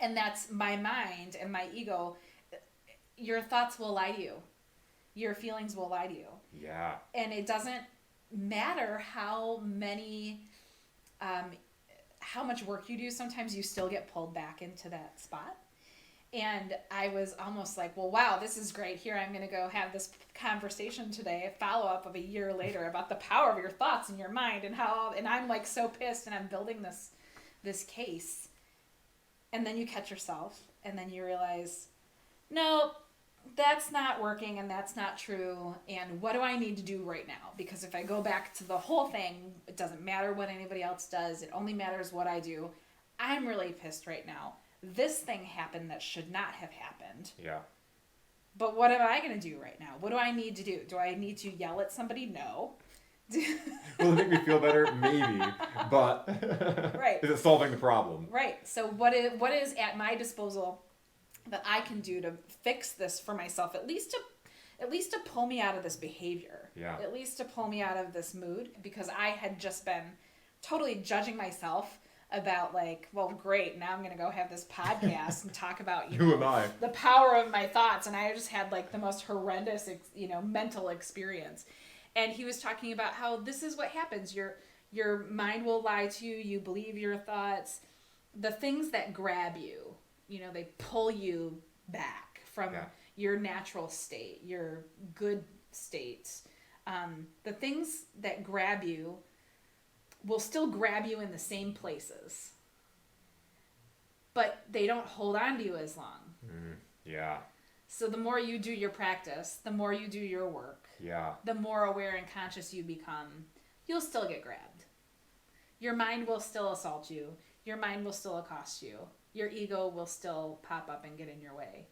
And that's my mind and my ego. Your thoughts will lie to you. Your feelings will lie to you. Yeah. And it doesn't matter how much work you do. Sometimes you still get pulled back into that spot. And I was almost like, well, wow, this is great. Here I'm going to go have this conversation today, a follow up of a year later about the power of your thoughts and your mind and how, and I'm like so pissed and I'm building this case. And then you catch yourself and then you realize, no, that's not working and that's not true. And what do I need to do right now? Because if I go back to the whole thing, it doesn't matter what anybody else does. It only matters what I do. I'm really pissed right now. This thing happened that should not have happened. Yeah. But what am I going to do right now? What do I need to do? Do I need to yell at somebody? No. Will it make me feel better? Maybe. But right. Is it solving the problem? Right. So what is at my disposal that I can do to fix this for myself, at least to pull me out of this behavior. Yeah. At least to pull me out of this mood, because I had just been totally judging myself about like, well, great, now I'm going to go have this podcast and talk about, Who am I? The power of my thoughts. And I just had like the most horrendous, mental experience. And he was talking about how this is what happens. Your mind will lie to you. You believe your thoughts. The things that grab you, they pull you back from your natural state, your good state. The things that grab you will still grab you in the same places, but they don't hold on to you as long. Yeah. So the more you do your practice, the more you do your work, the more aware and conscious you become, you'll still get grabbed. Your mind will still assault you. Your mind will still accost you. Your ego will still pop up and get in your way.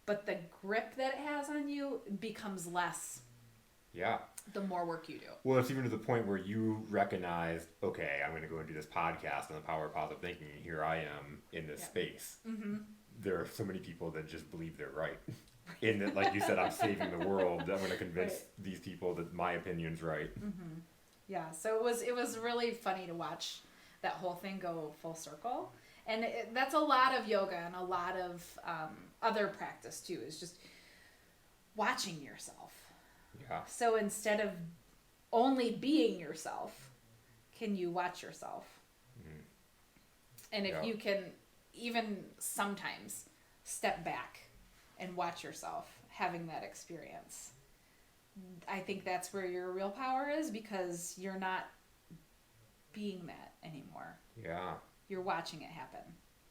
But the grip that it has on you becomes less. Yeah. The more work you do. Well, it's even to the point where you recognize, okay, I'm going to go and do this podcast on the power of positive thinking, and here I am in this space. Mm-hmm. There are so many people that just believe they're right. In that, like you said, I'm saving the world. I'm going to convince these people that my opinion's right. Mm-hmm. Yeah, so it was really funny to watch that whole thing go full circle. And that's a lot of yoga and a lot of other practice too, is just watching yourself. Yeah. So instead of only being yourself, can you watch yourself? Mm. And if you can even sometimes step back and watch yourself having that experience, I think that's where your real power is, because you're not being that anymore. Yeah. You're watching it happen.